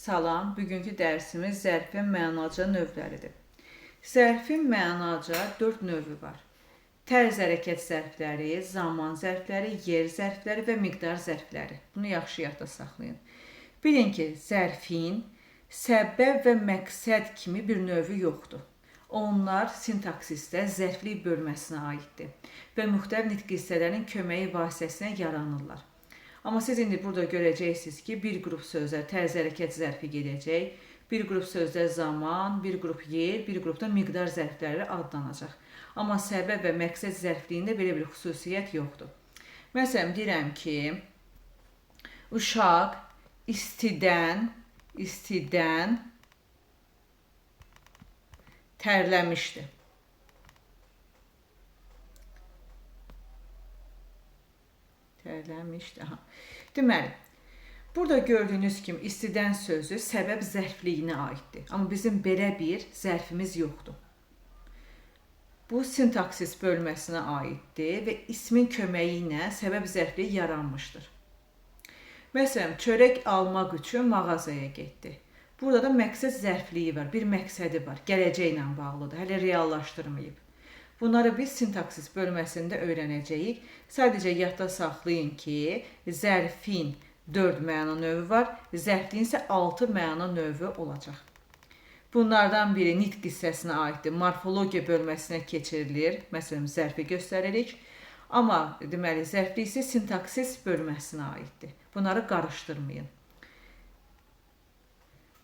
Salam, bugünkü dərsimiz zərfin mənaca növləridir. Zərfin mənaca 4 növü var. Tərz hərəkət zərfləri, zaman zərfləri, yer zərfləri və miqdar zərfləri. Bunu yaxşı yadda saxlayın. Bilin ki, zərfin səbəb və məqsəd kimi bir növü yoxdur. Onlar sintaksisdə zərflik bölməsinə aiddir və müxtəlif nitq hissələrinin köməyi vasitəsilə yaranırlar. Amma siz indi burada görəcəksiniz ki, bir qrup sözlər tərz hərəkət zərfi gedəcək, bir qrup sözlər zaman, bir qrup yer, bir qrupda miqdar zərfləri adlanacaq. Amma səbəb və məqsəd zərfliyində belə bir xüsusiyyət yoxdur. Məsələn, deyirəm ki, uşaq istidən tərləmişdi. Deməli, burada gördüyünüz kimi istidən sözü səbəb zərfliyinə aiddir. Amma bizim belə bir zərfimiz yoxdur. Bu sintaksis bölməsinə aiddir və ismin köməyi ilə səbəb zərfliyi yaranmışdır. Məsələn, çörək almaq üçün mağazaya getdi. Burada da məqsəd zərfliyi var, bir məqsədi var, gələcəklə bağlıdır, hələ reallaşdırmayıb. Bunları biz sintaksis bölməsində öyrənəcəyik. Sadəcə yadda saxlayın ki, zərfin 4 məna növü var, zərfliyin isə 6 məna növü olacaq. Bunlardan biri nitq hissəsinə aiddir, morfologiya bölməsinə keçirilir, məsələn, zərfi göstəririk. Amma deməli, zərflik isə sintaksis bölməsinə aiddir. Bunları qarışdırmayın.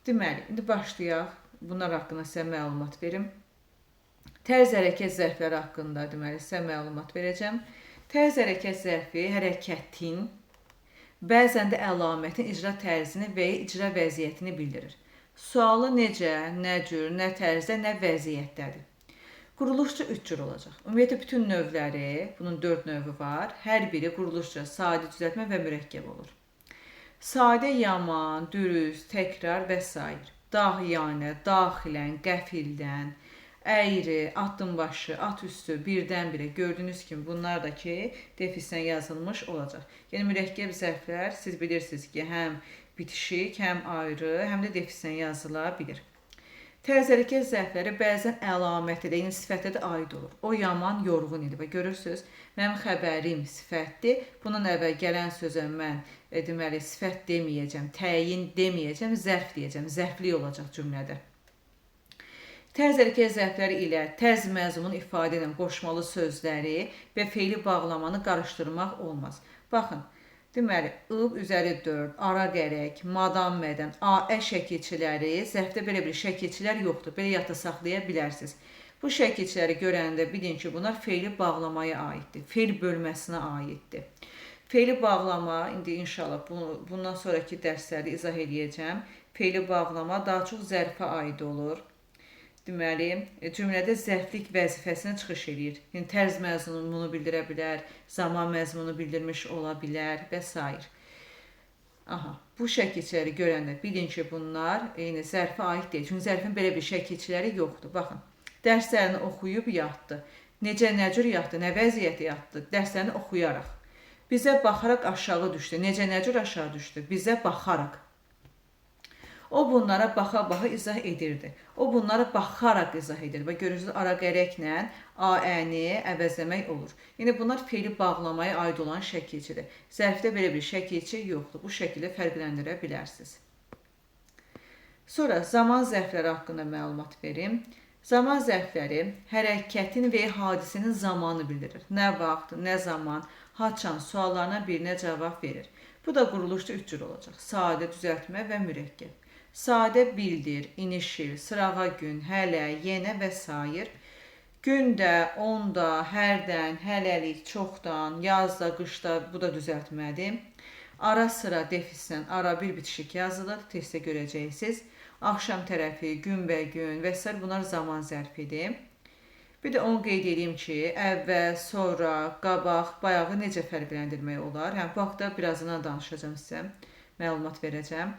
Deməli, indi başlayaq. Bunlar haqqında sizə məlumat verim. Tərz hərəkət zərfləri haqqında deməli, sizə məlumat verəcəm. Tərz hərəkət zərfi hərəkətin, bəzən də əlamətin icra tərzini və ya icra vəziyyətini bildirir. Sualı necə, nə cür, nə tərzdə, nə vəziyyətdədir. Quruluşca 3 cür olacaq. Ümumiyyətlə, bütün növləri, bunun 4 növü var. Hər biri quruluşca sadi, düzəltmə və mürəkkəb olur. Sadə, yaman, dürüst, təkrar və s. Dahiyanə, daxilən, qəfildən, əyri, addımbaşı, at üstü, birdən-birə gördüyünüz kimi bunlar da ki, defislə yazılmış olacaq. Yəni, mürəkkəb zərflər siz bilirsiniz ki, həm bitişik, həm ayrı, həm də defislə yazıla bilir. Tərz hərəkət zərfləri bəzən əlamətə də, yəni sifətə də aid olur. O yaman yorğun idi və görürsünüz, mənim xəbərim sifətdir. Bundan əvvəl gələn sözə mən deməli, sifət deməyəcəm, təyin deməyəcəm, zərf deyəcəm, zərflik olacaq cümlədə. Tərz hərəkət zərfləri ilə tərz məzmun ifadə edən qoşmalı sözləri və feili bağlamanı qarışdırmaq olmaz. Baxın, deməli, ıb üzəri 4, ara gərək, madam mədən, ə şəkilçiləri, zərfdə belə bir şəkilçilər yoxdur. Belə yadda saxlaya bilərsiniz. Bu şəkilçiləri görəndə bilin ki, bunlar feili bağlamaya aiddir, feil bölməsinə aiddir. Feili bağlama, indi inşallah bundan sonraki dərsləri izah edəcəm. Feili bağlama daha çox zərfə aid olur. Deməli, cümlədə zərflik vəzifəsinə çıxış edir. Yəni, tərz məzmununu bildirə bilər, zaman məzmununu bildirmiş ola bilər və s. Bu şəkilçiləri görəndə bilin ki, bunlar zərfə aid deyil. Çünki zərfin belə bir şəkilçiləri yoxdur. Baxın, dərslərini oxuyub yatdı. Necə, nə cür yatdı, nə vəziyyəti yatdı, dərslərini oxuyaraq. Bizə baxaraq aşağı düşdü. Necə, nə cür aşağı düşdü? Bizə baxaraq. O bunlara baxa-baxa izah edirdi. O bunlara baxaraq izah edir və görürsünüz, ara gərəklə ə-ni əvəzləmək olur. Yəni, bunlar feili bağlamaya aid olan şəkilçidir. Zərfdə belə bir şəkilçi yoxdur. Bu şəkildə fərqləndirə bilərsiniz. Sonra zaman zərfləri haqqında məlumat verim. Zaman zərfləri hərəkətin və hadisənin zamanı bildirir. Nə vaxt, nə zaman, haçan suallarına birinə cavab verir. Bu da quruluşda 3 cür olacaq. Sadə, düzəltmə və mürəkkəb. Sadə bildir, inişir, sırağa gün, hələ, yenə və s. Gündə, onda, hərdən, hələlik, çoxdan, yazda, qışda, bu da düzəltmədir. Ara sıra defislə, ara bir bitişik yazılır, testdə görəcəksiniz. Axşam tərəfi, günbəgün və s. bunlar zaman zərfidir. Bir də onu qeyd edeyim ki, əvvəl, sonra, qabaq, bayağı necə fərqləndirmək olar? Bu haqda birazdan danışacağım sizə, məlumat verəcəm.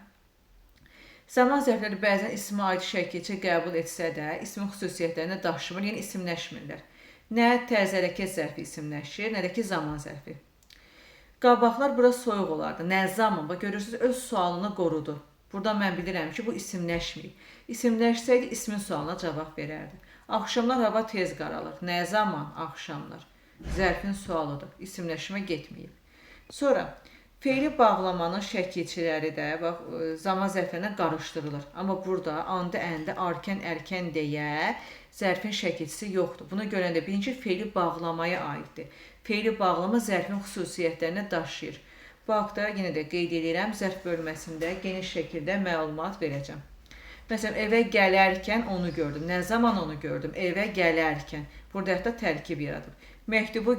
Zaman zərfləri bəzən ismə aid şəkilçi qəbul etsə də, ismin xüsusiyyətlərini daşımır, yəni isimləşmirlər. Nə tərz hərəkət zərfi isimləşir, nə də ki zaman zərfi. Qabaqlar bura soyuq olardı. Nə zaman? Bax, görürsünüz, öz sualını qorudu. Burada mən bilirəm ki, bu isimləşməyib. İsimləşsəydi ismin sualına cavab verərdi. Axşamlar hava tez qaralır. Nə zaman? Axşamlar. Zərfin sualıdır. İsimləşmə getməyib. Sonra feili bağlamanın şəkilçiləri də zaman zərflərinə qarışdırılır. Amma burada andı, əndi, arkən, ərkən deyə zərfin şəkilçisi yoxdur. Buna görə də birinci feili bağlamaya aiddir. Feili bağlama zərfin xüsusiyyətlərini daşıyır. Bu haqda yenə də qeyd edirəm, zərf bölməsində geniş şəkildə məlumat verəcəm. Məsələn, evə gələrkən onu gördüm. Nə zaman onu gördüm? Evə gələrkən. Burada hətta tərkib yaradıb. Məktubu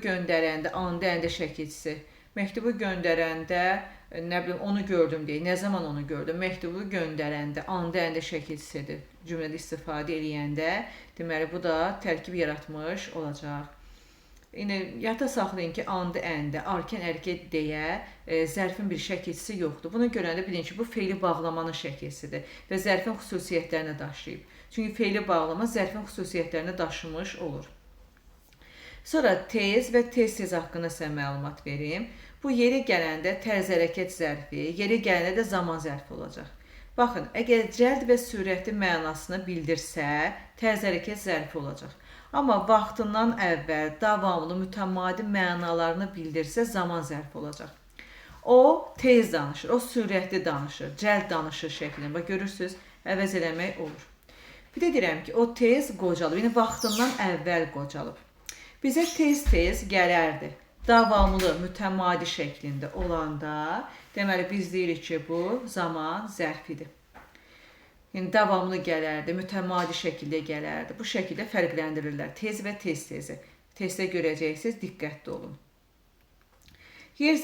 göndərəndə andı, əndi şəkilçisi. Məktubu göndərəndə, nə bilim, onu gördüm deyə. Nə zaman onu gördüm? Məktubu göndərəndə andı, əndi şəkilçisidir. Cümlədə istifadə edəndə, deməli, bu da tərkib yaratmış olacaq. Yəni, yadda saxlayın ki, andı, əndə, arkən, ərkən deyə zərfin bir şəkilçisi yoxdur. Buna görə də bilin ki, bu feili bağlamanın şəkilçisidir və zərfin xüsusiyyətlərini daşıyıb. Çünki feili bağlama zərfin xüsusiyyətlərini daşımış olur. Sonra tez və tez-tez haqqında sizə məlumat verim. Bu yeri gələndə tərz hərəkət zərfi, yeri gələndə də zaman zərfi olacaq. Baxın, əgər cəld və sürətli mənasını bildirsə, tərz hərəkət zərfi olacaq. Amma vaxtından əvvəl, davamlı, mütəmadi mənalarını bildirsə, zaman zərfi olacaq. O tez danışır, o sürətli danışır, cəld danışır şəklində. Bax, görürsünüz, əvəz eləmək olur. Bir də deyirəm ki, o tez qocalıb, yəni vaxtından əvvəl qocalıb. Bizə tez-tez gələrdi. Davamlı, mütəmadi şəklində olanda, deməli, biz deyirik ki, bu zaman zərfidir. Yəni, davamlı gələrdi, mütəmadi şəkildə gələrdi. Bu şəkildə fərqləndirirlər. Tez və tez-tezi. Testdə görəcəksiniz, diqqətli olun. Yer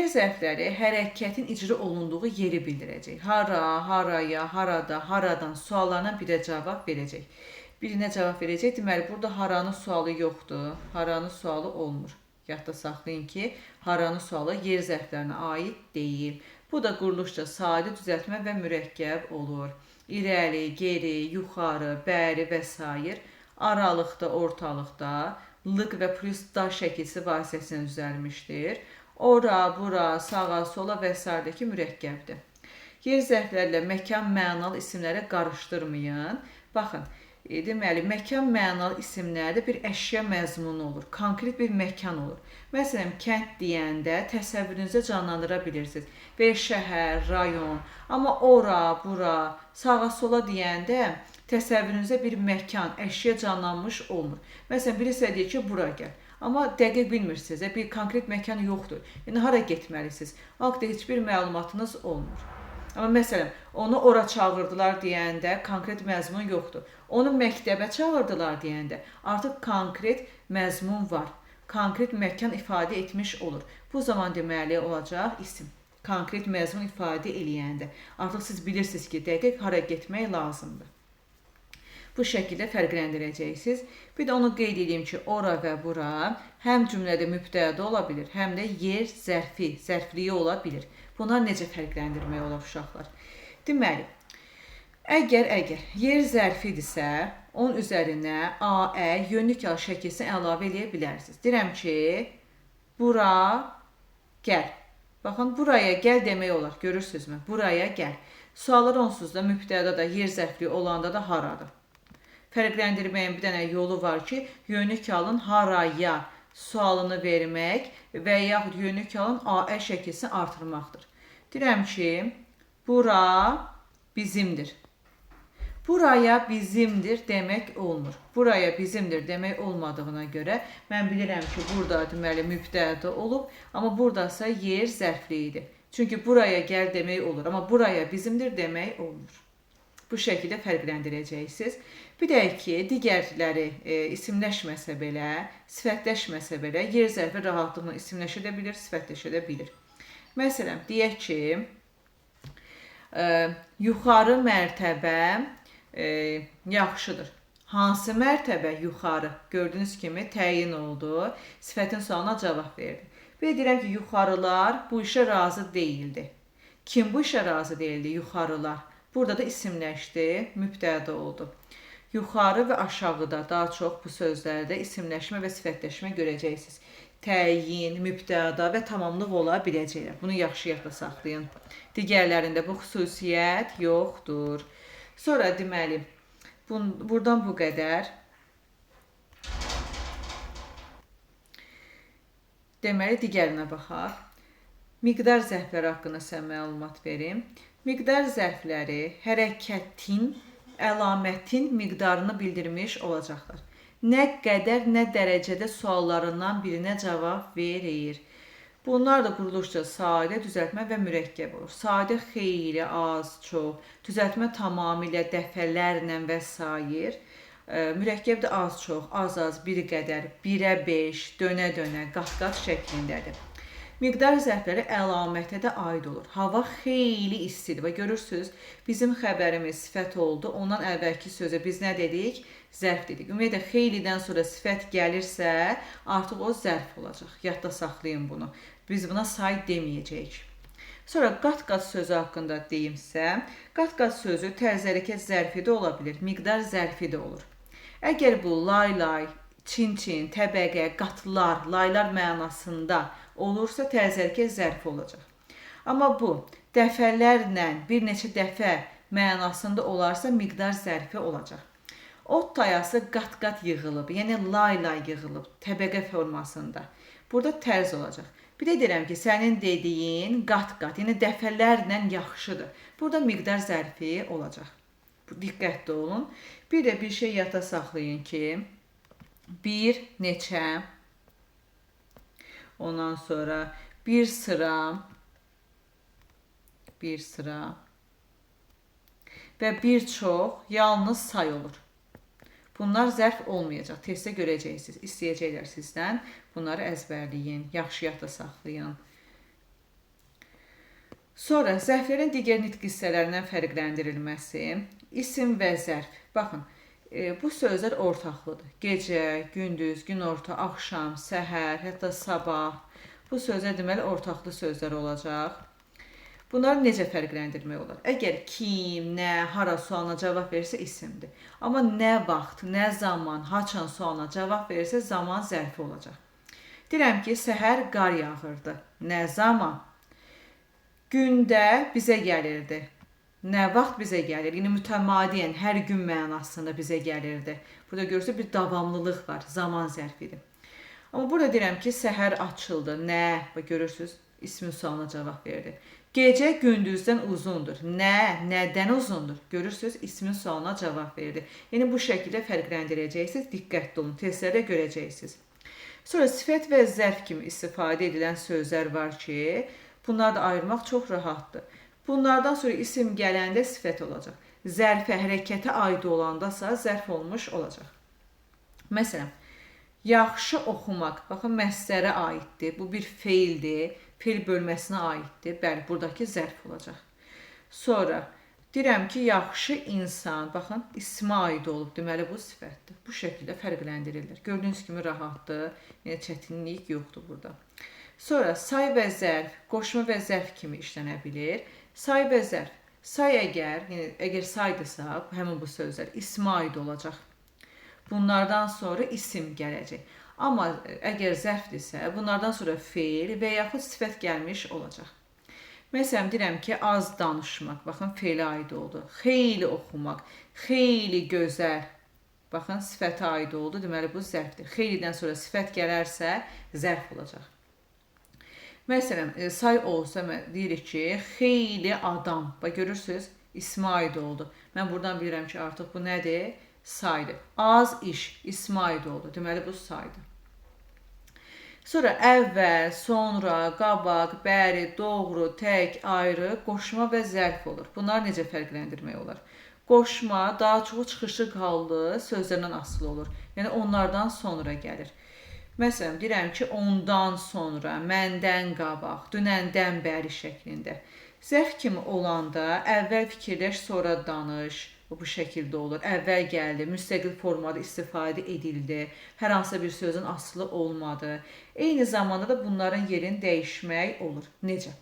zərfləri hərəkətin icra olunduğu yeri bildirəcək. Hara, haraya, harada, haradan suallarına birə cavab verəcək. Birinə cavab verəcək. Deməli, burada haranın sualı yoxdur. Haranın sualı olmur. Yadda saxlayın ki, haranın sualı yer zərflərinə aid deyil. Bu da quruluşca sadə düzəltmə və mürəkkəb olur. İrəli, geri, yuxarı, bəri və s. aralıqda, ortalıqda, lıq və plus da şəkilsi vasitəsilə düzəlmişdir. Ora, bura, sağa, sola və s.dəki mürəkkəbdir. Yer zərflərlə məkan mənalı isimləri qarışdırmayın. Baxın, deməli, məkan mənalı isimlərdə bir əşya məzmunu olur, konkret bir məkan olur. Məsələn, kənd deyəndə təsəvvürünüzə canlandıra bilirsiniz. Və şəhər, rayon. Amma ora, bura, sağa, sola deyəndə təsəvvürünüzə bir məkan, əşya canlanmış olmur. Məsələn, birisi deyir ki, bura gəl. Amma dəqiq bilmirsiniz, bir konkret məkan yoxdur. Yəni, hara getməlisiniz? Haqqda heç bir məlumatınız olmur. Amma məsələn, onu ora çağırdılar deyəndə konkret məzmun yoxdur. Onu məktəbə çağırdılar deyəndə artıq konkret məzmun var. Konkret məkan ifadə etmiş olur. Bu zaman deməli olacaq isim. Konkret məzmun ifadə eləyəndə. Artıq siz bilirsiniz ki, dəqiq hara getmək lazımdır. Bu şəkildə fərqləndirəcəksiniz. Bir də onu qeyd edeyim ki, ora və bura həm cümlədə mübtəda ola bilir, həm də yer zərfi, zərfliyi ola bilir. Bunlar necə fərqləndirmək olar uşaqlar? Deməli, əgər yer zərfidirsə, onun üzərinə AE yönlük al şəkilsini əlavə edə bilərsiniz. Deyirəm ki, bura gəl. Baxın, buraya gəl demək olar. Görürsünüzmü? Buraya gəl. Suallar onsuz da mübtəda da, yer zərfliyi olanda da haradır. Fərqləndirməyin bir dənə yolu var ki, yönlük alın haraya sualını vermək və yaxud yönlük alın AE şəkilsini artırmaqdır. Deyirəm ki, bura bizimdir. Buraya bizimdir demək olmur. Buraya bizimdir demək olmadığına görə mən bilirəm ki, burada deməli mübtəda olub, amma buradasa yer zərfliyidir. Çünki buraya gəl demək olur, amma buraya bizimdir demək olmur. Bu şəkildə fərqləndirəcəksiniz. Bir də ki, digərləri isimləşməsə belə, sifətləşməsə belə, yer zərfi rahatlıqla isimləşə də bilir, sifətləşə də bilir. Məsələn, deyək ki, yuxarı mərtəbə yaxşıdır. Hansı mərtəbə yuxarı? Gördüyünüz kimi təyin oldu, sifətin sualına cavab verdi. Bir deyirəm ki, yuxarılar bu işə razı deyildi. Kim bu işə razı deyildi? Yuxarılar. Burada da isimləşdi, mübtəda oldu. Yuxarı və aşağıda daha çox bu sözlərdə isimləşmə və sifətləşmə görəcəksiniz. təyin, mübtəda və tamamlıq ola biləcəklər. Bunu yaxşı yadda saxlayın. Digərlərində bu xüsusiyyət yoxdur. Sonra deməli, buradan bu qədər. Deməli, digərinə baxaq. Miqdar zərfləri haqqında sizə məlumat verim. Miqdar zərfləri hərəkətin, əlamətin miqdarını bildirmiş olacaqlar. Nə qədər, nə dərəcədə suallarından birinə cavab verir. Bunlar da quruluşca sadə, düzəltmə və mürəkkəb olur. Sadə xeyli, az, çox, düzəltmə tamamilə, dəfələrlə və s. Mürəkkəb də az, çox, az, bir qədər, 1-ə 5, dönə-dönə, qat-qat şəklindədir. Miqdar zərfləri əlamətə də aid olur. Hava xeyli istidir və görürsünüz, bizim xəbərimiz sifət oldu. Ondan əvvəlki sözə biz nə dedik? Zərf dedik. Ümumiyyətlə, xeylidən sonra sifət gəlirsə, artıq o zərf olacaq. Yadda saxlayın bunu. Biz buna say deməyəcəyik. Sonra qat-qat sözü haqqında deyimsə, qat-qat sözü tərz hərəkət zərfi də ola bilir, miqdar zərfi də olur. Əgər bu lay-lay, çin-çin, təbəqə, qatlar, laylar mənasında olursa tərz hərəkət zərfi olacaq. Amma bu dəfələrlə, bir neçə dəfə mənasında olarsa miqdar zərfi olacaq. Ot tayası qat-qat yığılıb, yəni lay-lay yığılıb, təbəqə formasında. Burada tərz olacaq. Bir də deyirəm ki, sənin dediyin qat-qat, yəni dəfələrlə yaxşıdır. Burada miqdar zərfi olacaq. Diqqətli olun. Bir də bir şey yadda saxlayın ki, bir neçə, ondan sonra bir sıra və bir çox yalnız say olur. Bunlar zərf olmayacaq. Testdə görəcəksiniz. İstəyəcəklər sizdən. Bunları əzbərləyin. Yaxşı yadda saxlayın. Sonra zərflərin digər nitq hissələrindən fərqləndirilməsi. İsim və zərf. Baxın, bu sözlər ortaqlıdır. Gecə, gündüz, günorta, axşam, səhər, hətta sabah. Bu sözlər deməli ortaqlı sözlər olacaq. Bunları necə fərqləndirmək olar? Əgər kim, nə, hara sualına cavab verirsə isimdir. Amma nə vaxt, nə zaman, haçan sualına cavab verirsə zaman zərfi olacaq. Deyirəm ki, səhər qar yağırdı. Nə zaman? Gündə bizə gəlirdi. Nə vaxt bizə gəlir? Yəni mütəmadiən, hər gün mənasında bizə gəlirdi. Burada görürsünüz bir davamlılıq var, zaman zərfidir. Amma burada deyirəm ki, səhər açıldı. Nə? Görürsünüz, ismin sualına cavab verdi. Gecə gündüzdən uzundur. Nə? Nədən uzundur? Görürsünüz, ismin sualına cavab verdi. Yəni bu şəkildə fərqləndirəcəksiniz. Diqqətli olun, testlərdə görəcəksiniz. Sonra sifət və zərf kimi istifadə edilən sözlər var ki, bunları da ayırmaq çox rahatdır. Bunlardan sonra isim gələndə sifət olacaq. Zərfə, hərəkətə aid olandasa zərf olmuş olacaq. Məsələn, yaxşı oxumaq, baxın, məsdərə aiddir. Bu bir feildir, feil bölməsinə aiddir. Bəli, buradakı zərf olacaq. Sonra, deyirəm ki, yaxşı insan, baxın, ismə aid olub, deməli bu sifətdir. Bu şəkildə fərqləndirilir. Gördüyünüz kimi rahatdır, yəni çətinlik yoxdur burada. Sonra, say və zərf, qoşma və zərf kimi işlənə bilir. Say və zərf. Say əgər saydısa, həmin bu sözlər ismə aid olacaq. Bunlardan sonra isim gələcək. Amma əgər zərfdirsə, bunlardan sonra feil və yaxud sifət gəlmiş olacaq. Məsələn, deyirəm ki, az danışmaq, baxın, feilə aid oldu. Xeyli oxumaq, xeyli gözəl, baxın, sifətə aid oldu, deməli bu zərfdir. Xeylidən sonra sifət gələrsə, zərf olacaq. Məsələn, say olsa deyirik ki, xeyli adam. Bax, görürsünüz, ismə aid oldu. Mən buradan bilirəm ki, artıq bu nədir? Saydır. Az iş, ismə aid oldu. Deməli, bu saydır. Sonra əvvəl, sonra, qabaq, bəri, doğru, tək, ayrı, qoşma və zərf olur. Bunları necə fərqləndirmək olar? Qoşma daha çox çıxışıq hallı sözlərdən asılı olur. Yəni, onlardan sonra gəlir. Məsələn, deyirəm ki, ondan sonra, məndən qabaq, dünəndən bəri şəklində. Zərf kimi olanda əvvəl fikirləş, sonra danış. Bu şəkildə olur. Əvvəl gəldi, müstəqil formada istifadə edildi, hər hansısa bir sözün asılı olmadı. Eyni zamanda da bunların yerini dəyişmək olur. Necə?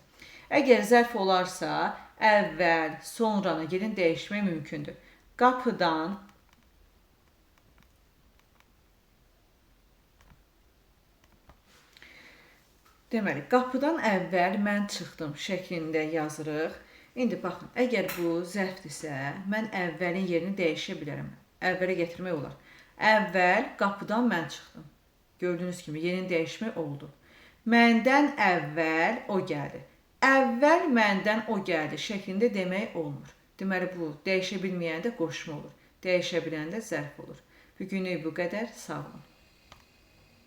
Əgər zərf olarsa, əvvəl, sonranı yerini dəyişmək mümkündür. Qapıdan Deməli, qapıdan əvvəl mən çıxdım şəklində yazırıq. İndi baxın, əgər bu zərfdirsə, mən əvvəlin yerini dəyişə bilərəm. Əvvələ gətirmək olar. Əvvəl qapıdan mən çıxdım. Gördüyünüz kimi yerini dəyişmək oldu. Məndən əvvəl o gəldi. Əvvəl məndən o gəldi şəklində demək olmur. Deməli, bu dəyişə bilməyəndə qoşma olur. Dəyişə biləndə zərf olur. Bugünlük bu qədər. Sağ olun.